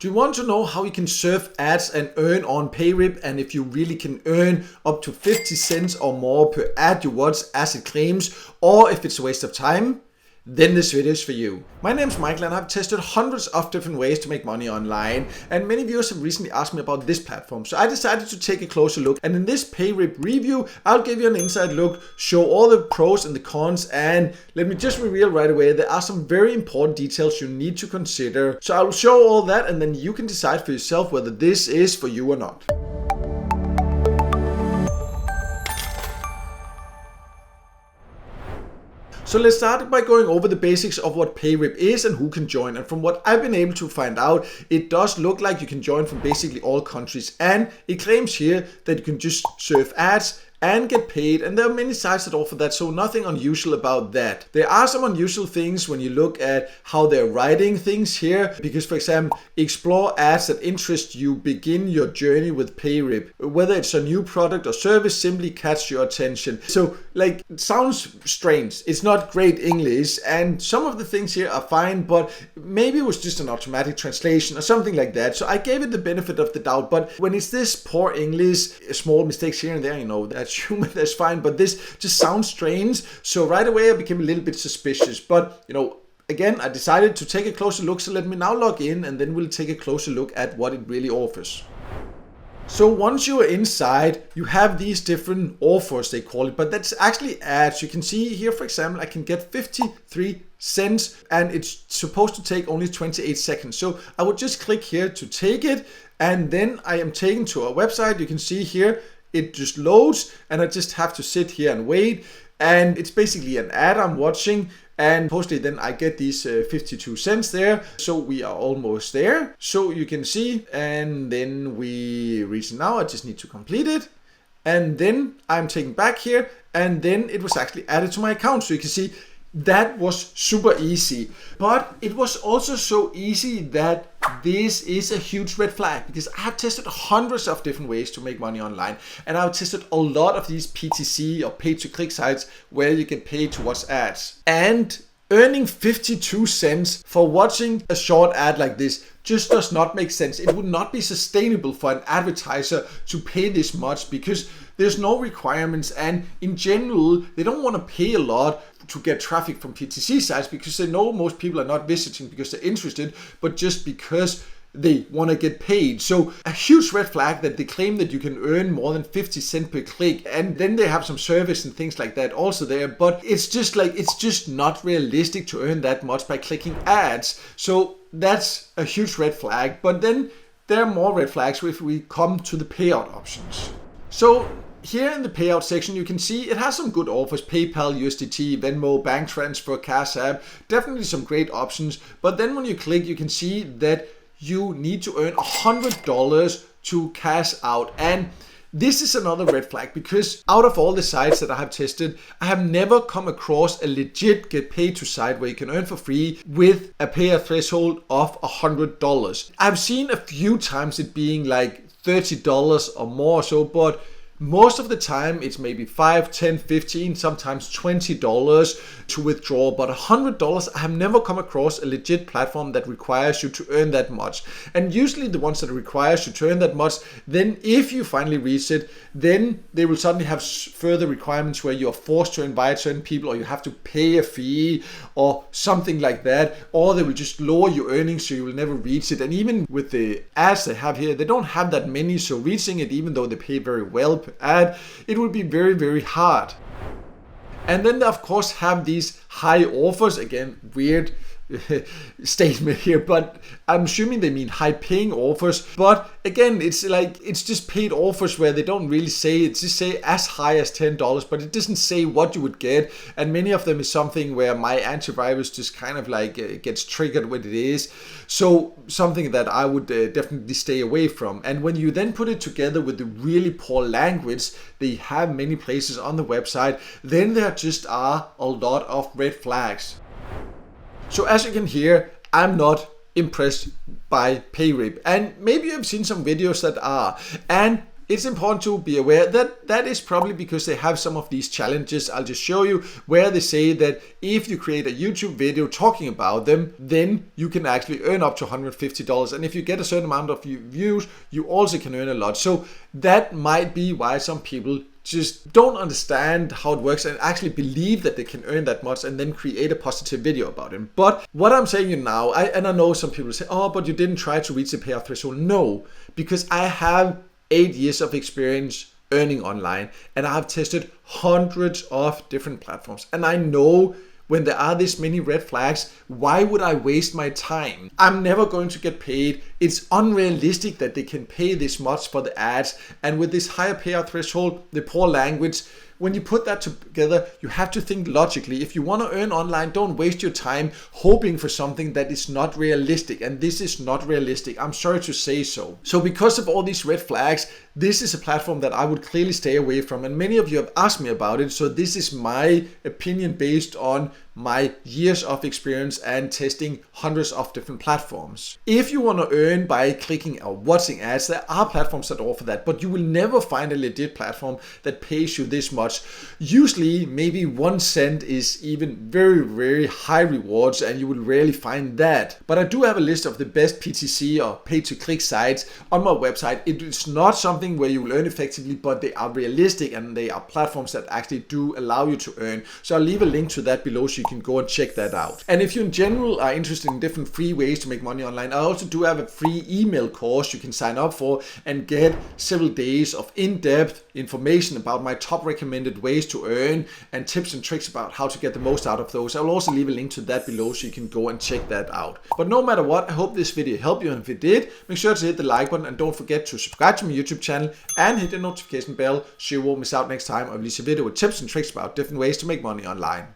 Do you want to know how you can serve ads and earn on Payrib, and if you really can earn up to 50 cents or more per ad you watch as it claims, or if it's a waste of time? Then this video is for you. My name is Michael and I've tested hundreds of different ways to make money online, and many viewers have recently asked me about this platform, so I decided to take a closer look, and in this Payrib review I'll give you an inside look, show all the pros and the cons, and let me just reveal right away there are some very important details you need to consider. So I will show all that and then you can decide for yourself whether this is for you or not. So let's start by going over the basics of what Payrib is and who can join. And from what I've been able to find out, it does look like you can join from basically all countries. And it claims here that you can just serve ads and get paid, and there are many sites that offer that, so nothing unusual about that. There are some unusual things when you look at how they're writing things here, because for example, explore ads that interest you, begin your journey with Payrib. Whether it's a new product or service, simply catch your attention. So like, it sounds strange, it's not great English, and some of the things here are fine, but maybe it was just an automatic translation or something like that. So I gave it the benefit of the doubt, but when it's this poor English, small mistakes here and there, you know, that's human, that's fine, but this just sounds strange. So right away I became a little bit suspicious, but you know, again, I decided to take a closer look, so let me now log in and then we'll take a closer look at what it really offers. So once you are inside, you have these different offers, they call it, but that's actually ads. You can see here, for example, I can get 53 cents and it's supposed to take only 28 seconds. So I would just click here to take it, and then I am taken to a website. You can see here, it just loads and I just have to sit here and wait, and it's basically an ad I'm watching, and mostly then I get these 52 cents there. So we are almost there, so you can see, and then we reach now. I just need to complete it, and then I'm taken back here, and then it was actually added to my account. So you can see that was super easy, but it was also so easy that this is a huge red flag, because I have tested hundreds of different ways to make money online, and I've tested a lot of these PTC or pay to click sites where you get paid to watch ads, and earning 52 cents for watching a short ad like this just does not make sense. It would not be sustainable for an advertiser to pay this much, because there's no requirements, and in general they don't want to pay a lot to get traffic from PTC sites, because they know most people are not visiting because they're interested, but just because they want to get paid. So a huge red flag that they claim that you can earn more than 50 cents per click, and then they have some service and things like that also there, but it's just like, it's just not realistic to earn that much by clicking ads. So that's a huge red flag. But then there are more red flags if we come to the payout options. So here in the payout section, you can see it has some good offers: PayPal, USDT, Venmo, bank transfer, Cash App, definitely some great options. But then when you click, you can see that you need to earn $100 to cash out. And this is another red flag, because out of all the sites that I have tested, I have never come across a legit get paid to site where you can earn for free with a payout threshold of $100. I've seen a few times it being like $30 or more, so, but most of the time it's maybe $5, $10, $15, sometimes $20 to withdraw, but $100, I have never come across a legit platform that requires you to earn that much. And usually the ones that requires you to earn that much, then if you finally reach it, then they will suddenly have further requirements where you are forced to invite certain people, or you have to pay a fee or something like that, or they will just lower your earnings so you will never reach it. And even with the ads they have here, they don't have that many, so reaching it, even though they pay very well per ad, it would be very, very hard. And then they of course have these high offers. Again, weird statement here, but I'm assuming they mean high paying offers. But again, it's like, it's just paid offers where they don't really say, it just say as high as $10, but it doesn't say what you would get. And many of them is something where my antivirus just kind of like gets triggered when it is. So something that I would definitely stay away from. And when you then put it together with the really poor language they have many places on the website, then there just are a lot of red flags. So as you can hear, I'm not impressed by Payrib, and maybe you've seen some videos that are, and it's important to be aware that that is probably because they have some of these challenges. I'll just show you where they say that if you create a YouTube video talking about them, then you can actually earn up to $150. And if you get a certain amount of views, you also can earn a lot. So that might be why some people just don't understand how it works and actually believe that they can earn that much and then create a positive video about it. But what I'm saying you now, I know some people say, oh, but you didn't try to reach the payout threshold. No, because I have 8 years of experience earning online and I have tested hundreds of different platforms. And I know when there are this many red flags, why would I waste my time? I'm never going to get paid. It's unrealistic that they can pay this much for the ads. And with this higher payout threshold, the poor language, when you put that together, you have to think logically. If you want to earn online, don't waste your time hoping for something that is not realistic. And this is not realistic. I'm sorry to say so. So because of all these red flags, this is a platform that I would clearly stay away from. And many of you have asked me about it. So this is my opinion based on my years of experience and testing hundreds of different platforms. If you want to earn by clicking or watching ads, there are platforms that offer that, but you will never find a legit platform that pays you this much. Usually maybe 1 cent is even very, very high rewards, and you will rarely find that. But I do have a list of the best PTC or pay to click sites on my website. It is not something where you will earn effectively, but they are realistic and they are platforms that actually do allow you to earn. So I'll leave a link to that below so you can go and check that out. And if you in general are interested in different free ways to make money online, I also do have a free email course you can sign up for and get several days of in-depth information about my top recommended ways to earn and tips and tricks about how to get the most out of those. I will also leave a link to that below so you can go and check that out. But no matter what, I hope this video helped you, and if it did, make sure to hit the like button and don't forget to subscribe to my YouTube channel and hit the notification bell so you won't miss out next time I release a video with tips and tricks about different ways to make money online.